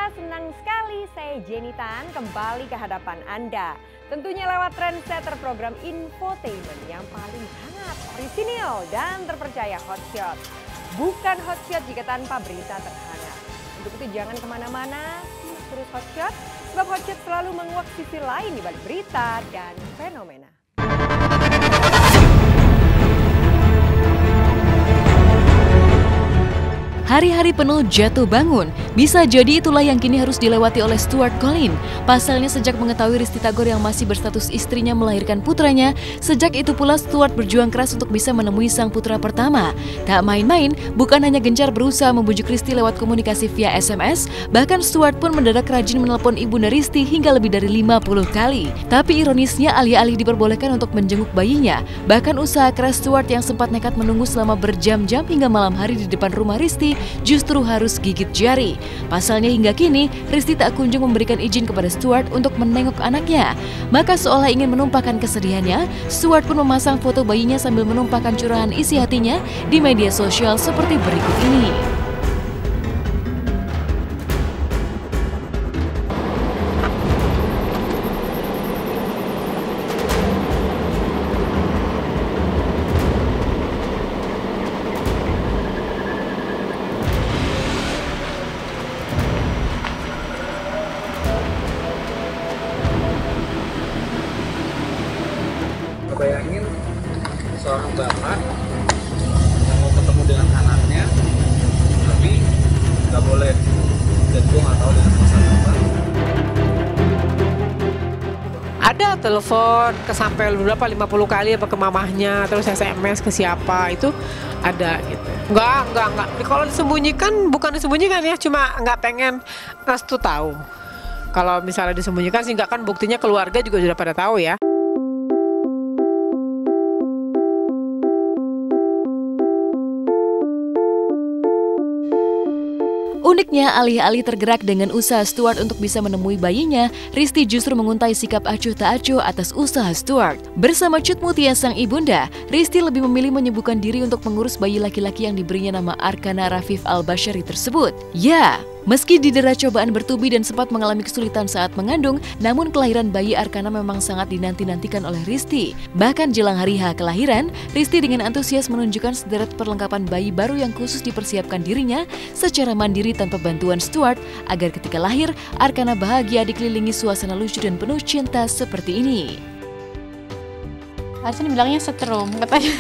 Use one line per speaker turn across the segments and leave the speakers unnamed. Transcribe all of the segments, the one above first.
pemirsa, senang sekali saya Jenny Tan kembali ke hadapan Anda. Tentunya lewat trendsetter program infotainment yang paling hangat, orisinil dan terpercaya Hotshot. Bukan Hotshot jika tanpa berita terhangat. Untuk itu jangan kemana-mana, terus Hotshot, sebab Hotshot selalu menguak sisi lain di balik berita dan fenomena.
Hari-hari penuh jatuh bangun, bisa jadi itulah yang kini harus dilewati oleh Stuart Colin. Pasalnya sejak mengetahui Risty Tagor yang masih berstatus istrinya melahirkan putranya, sejak itu pula Stuart berjuang keras untuk bisa menemui sang putra pertama. Tak main-main, bukan hanya gencar berusaha membujuk Risty lewat komunikasi via SMS, bahkan Stuart pun mendadak rajin menelpon ibunda Risty hingga lebih dari 50 kali. Tapi ironisnya alih-alih diperbolehkan untuk menjenguk bayinya, bahkan usaha keras Stuart yang sempat nekat menunggu selama berjam-jam hingga malam hari di depan rumah Risty justru harus gigit jari. Pasalnya hingga kini, Risty tak kunjung memberikan izin kepada Stuart untuk menengok anaknya. Maka seolah ingin menumpahkan kesedihannya, Stuart pun memasang foto bayinya sambil menumpahkan curahan isi hatinya di media sosial seperti berikut ini.
Bayangin seorang bapak yang mau ketemu dengan anaknya tapi nggak boleh, dan gue nggak tahu dengan masalah apa.
Ada telepon kesampai berapa 50 kali apa ke mamahnya, terus SMS ke siapa, itu ada gitu. Enggak. Kalau disembunyikan bukan disembunyikan ya, cuma nggak pengen ngasih tahu. Kalau misalnya disembunyikan sih nggak, kan buktinya keluarga juga sudah pada tahu ya.
Uniknya, alih-alih tergerak dengan usaha Stuart untuk bisa menemui bayinya, Risty justru menguntai sikap acuh tak acuh atas usaha Stuart. Bersama Cut Mutia sang ibunda, Risty lebih memilih menyibukkan diri untuk mengurus bayi laki-laki yang diberinya nama Arkana Rafif Al-Bashari tersebut. Ya, meski didera cobaan bertubi dan sempat mengalami kesulitan saat mengandung, namun kelahiran bayi Arkana memang sangat dinanti-nantikan oleh Risty. Bahkan jelang hari H kelahiran, Risty dengan antusias menunjukkan sederet perlengkapan bayi baru yang khusus dipersiapkan dirinya secara mandiri tanpa bantuan Stuart, agar ketika lahir, Arkana bahagia dikelilingi suasana lucu dan penuh cinta seperti ini.
Arsen bilangnya setrum katanya.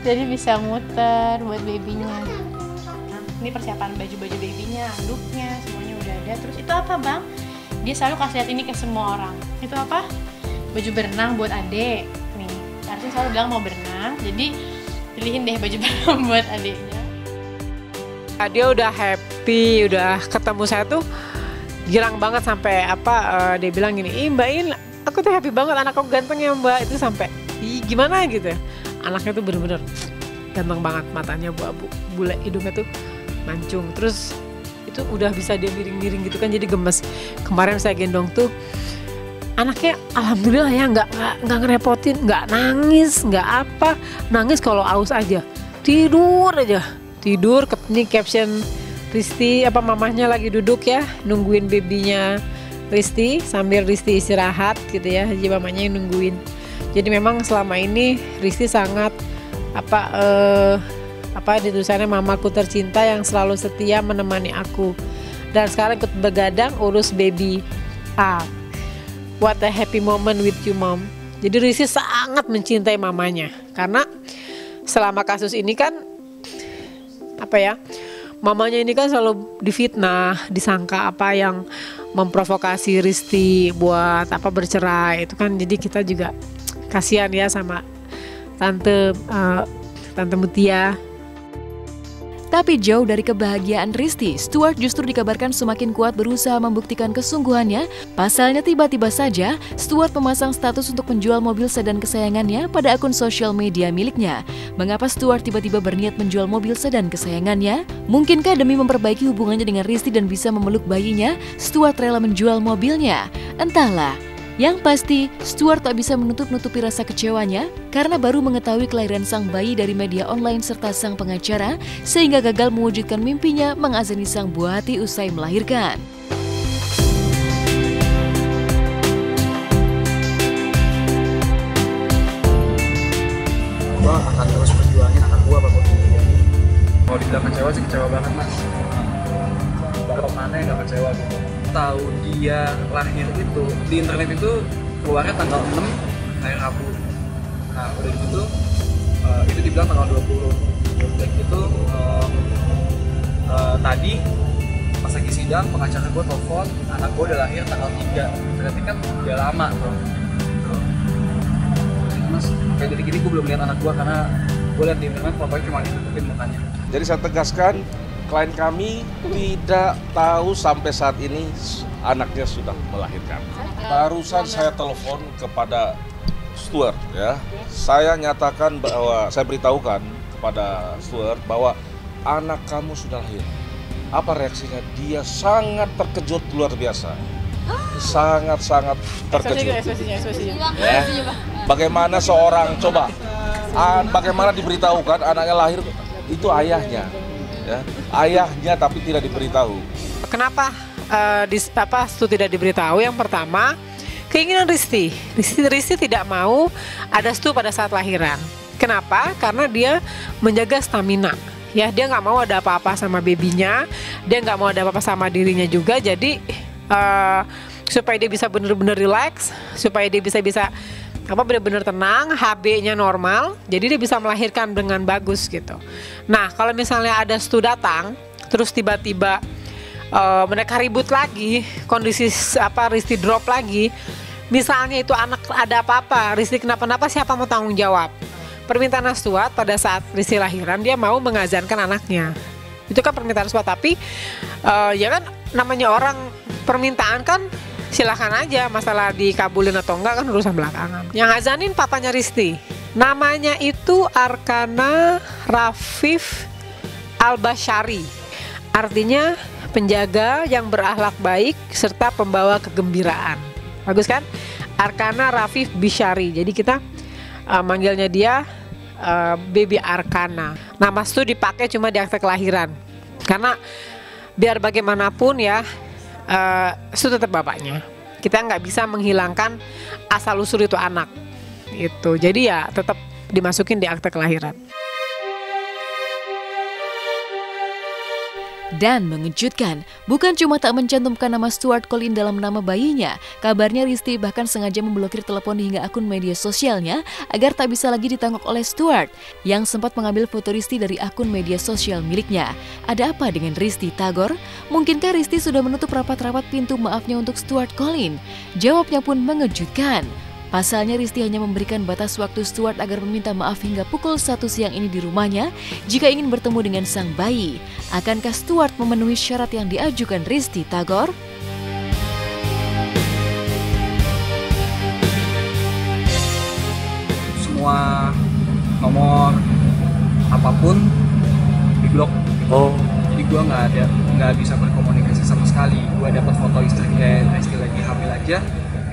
Jadi bisa muter buat babynya. Ini persiapan baju-baju babynya, handuknya, semuanya udah ada. Terus itu apa bang? Dia selalu kasih lihat ini ke semua orang. Itu apa? Baju berenang buat adek. Nih, Arsen selalu bilang mau berenang, jadi pilihin deh baju berenang buat adeknya.
Dia udah happy, udah ketemu saya tuh girang banget sampai dia bilang gini, Mbak In, aku tuh happy banget, anak aku ganteng ya Mbak. Itu sampai, gimana gitu ya. Anaknya tuh bener-bener ganteng banget, matanya abu-abu, bule hidungnya tuh mancung. Terus itu udah bisa dia miring-miring gitu kan, jadi gemes. Kemarin saya gendong tuh, anaknya alhamdulillah ya nggak ngerepotin, nggak nangis, nggak apa. Nangis kalau aus aja, tidur aja. Tidur, ini caption Risty, mamahnya lagi duduk ya, nungguin babynya Risty, sambil Risty istirahat gitu ya, jadi mamanya yang nungguin. Jadi memang selama ini Risty sangat di tulisannya mamaku tercinta yang selalu setia menemani aku. Dan sekarang ikut begadang urus baby. What a happy moment with you mom. Jadi Risty sangat mencintai mamanya, karena selama kasus ini kan mamanya ini kan selalu difitnah, disangka yang memprovokasi Risty buat bercerai itu kan. Jadi kita juga kasihan ya sama tante Mutia.
Tapi jauh dari kebahagiaan Risty, Stuart justru dikabarkan semakin kuat berusaha membuktikan kesungguhannya. Pasalnya tiba-tiba saja, Stuart memasang status untuk menjual mobil sedan kesayangannya pada akun sosial media miliknya. Mengapa Stuart tiba-tiba berniat menjual mobil sedan kesayangannya? Mungkinkah demi memperbaiki hubungannya dengan Risty dan bisa memeluk bayinya, Stuart rela menjual mobilnya? Entahlah. Yang pasti, Stuart tak bisa menutup-nutupi rasa kecewanya karena baru mengetahui kelahiran sang bayi dari media online serta sang pengacara, sehingga gagal mewujudkan mimpinya mengazani sang buah hati usai melahirkan.
Gue akan terus perjuangin anak gue apapun itu. Kalau dibilang kecewa sih kecewa banget mas. Baru mana yang gak kecewa gitu. Tahu dia lahir itu di internet itu keluarnya tanggal 6 hari Rabu. Nah udah gitu itu dibilang tanggal 20. Dan itu tadi pas lagi sidang pengacara gue telepon anak gue udah lahir tanggal 3. Berarti kan udah lama bro. Mas kayak dari gini gue belum lihat anak gue karena gue lihat di internet fotonya cuma ditutupin mukanya.
Jadi saya tegaskan, klien kami tidak tahu sampai saat ini anaknya sudah melahirkan. Barusan saya telepon kepada Stuart ya. Saya nyatakan bahwa saya beritahukan kepada Stuart bahwa anak kamu sudah lahir. Apa reaksinya? Dia sangat terkejut luar biasa. Sangat-sangat terkejut. Ya. Bagaimana seorang bagaimana diberitahukan anaknya lahir itu ayahnya. Ya, ayahnya tapi tidak diberitahu.
Kenapa Stu tidak diberitahu? Yang pertama, keinginan Risti tidak mau ada Stu pada saat lahiran. Kenapa? Karena dia menjaga stamina. Ya, dia nggak mau ada apa-apa sama babynya, dia nggak mau ada apa-apa sama dirinya juga. Jadi supaya dia bisa benar-benar relax, supaya dia bisa benar-benar tenang, HB-nya normal, jadi dia bisa melahirkan dengan bagus gitu. Nah, kalau misalnya ada Stu datang, terus tiba-tiba mereka ribut lagi, kondisi Risti drop lagi, misalnya itu anak ada apa-apa, Risti kenapa-napa, siapa mau tanggung jawab? Permintaan Stuart pada saat Risti lahiran, dia mau mengazankan anaknya. Itu kan permintaan Stuart, tapi ya kan namanya orang permintaan kan silakan aja, masalah dikabulin atau enggak kan urusan belakangan. Yang azanin papanya Risti, namanya itu Arkana Rafif Al-Bashari, artinya penjaga yang berakhlak baik serta pembawa kegembiraan. Bagus kan? Arkana Rafif Bishari. Jadi kita manggilnya dia Baby Arkana. Nama Stu dipakai cuma di akte kelahiran karena biar bagaimanapun ya Stu tetap bapaknya. Kita nggak bisa menghilangkan asal usul itu anak. Itu. Jadi ya tetap dimasukin di akte kelahiran.
Dan mengejutkan, bukan cuma tak mencantumkan nama Stuart Colin dalam nama bayinya, kabarnya Risti bahkan sengaja memblokir telepon hingga akun media sosialnya agar tak bisa lagi ditangkap oleh Stuart yang sempat mengambil foto Risti dari akun media sosial miliknya. Ada apa dengan Risti Tagor? Mungkinkah Risti sudah menutup rapat-rapat pintu maafnya untuk Stuart Colin? Jawabnya pun mengejutkan. Pasalnya Risti hanya memberikan batas waktu Stuart agar meminta maaf hingga pukul 1 siang ini di rumahnya jika ingin bertemu dengan sang bayi. Akankah Stuart memenuhi syarat yang diajukan Risti Tagor?
Semua nomor apapun diblok. Jadi gue nggak bisa berkomunikasi sama sekali. Gue dapat foto istrinya Risti lagi hamil aja,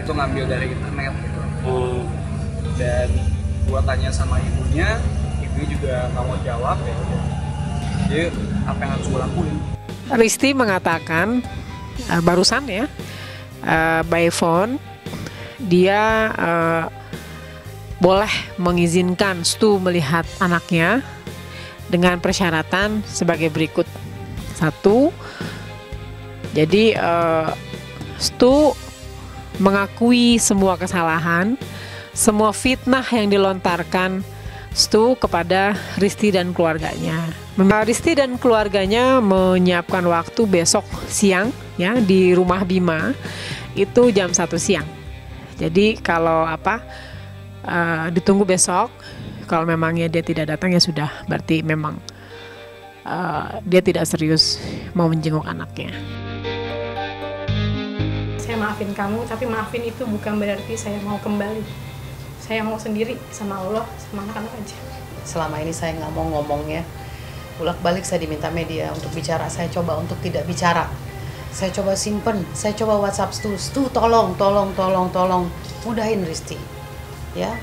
itu ngambil dari internet gitu. Dan gua tanya sama ibunya juga nggak mau jawab ya. Jadi apa yang harus gua lakuin?
Risti mengatakan barusan ya by phone dia boleh mengizinkan Stu melihat anaknya dengan persyaratan sebagai berikut. 1, jadi Stu mengakui semua kesalahan, semua fitnah yang dilontarkan Stu kepada Risti dan keluarganya. Risti dan keluarganya menyiapkan waktu besok siang ya di rumah Bima itu jam 1 siang. Jadi kalau ditunggu besok, kalau memangnya dia tidak datang ya sudah, berarti memang dia tidak serius mau menjenguk anaknya.
Saya maafin kamu, tapi maafin itu bukan berarti saya mau kembali. Saya mau sendiri sama Allah, sama anak-anak aja.
Selama ini saya nggak mau ngomongnya. Bolak-balik saya diminta media untuk bicara, saya coba untuk tidak bicara. Saya coba simpen, saya coba WhatsApp Stu, tolong, mudahin Risti. Ya,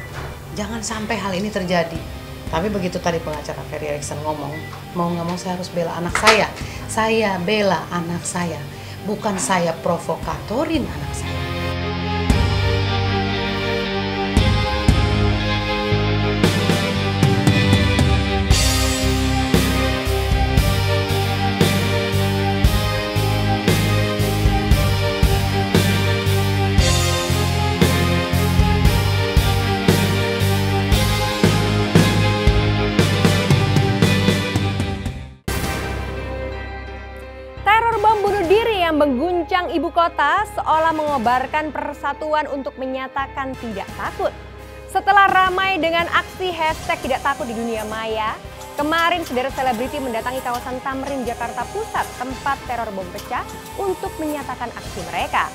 jangan sampai hal ini terjadi. Tapi begitu tadi pengacara Ferry Erickson ngomong, mau nggak mau saya harus bela anak saya. Saya bela anak saya, bukan saya provokatorin anak saya.
Teror bom bunuh diri yang mengguncang ibu kota seolah mengobarkan persatuan untuk menyatakan tidak takut. Setelah ramai dengan aksi hashtag tidak takut di dunia maya, kemarin sederet selebriti mendatangi kawasan Tamrin, Jakarta Pusat, tempat teror bom pecah untuk menyatakan aksi mereka.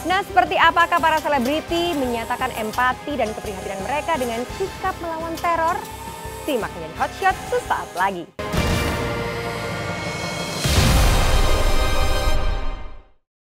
Nah, seperti apakah para selebriti menyatakan empati dan keprihatinan mereka dengan sikap melawan teror? Simak menjadi hotshot sesaat lagi.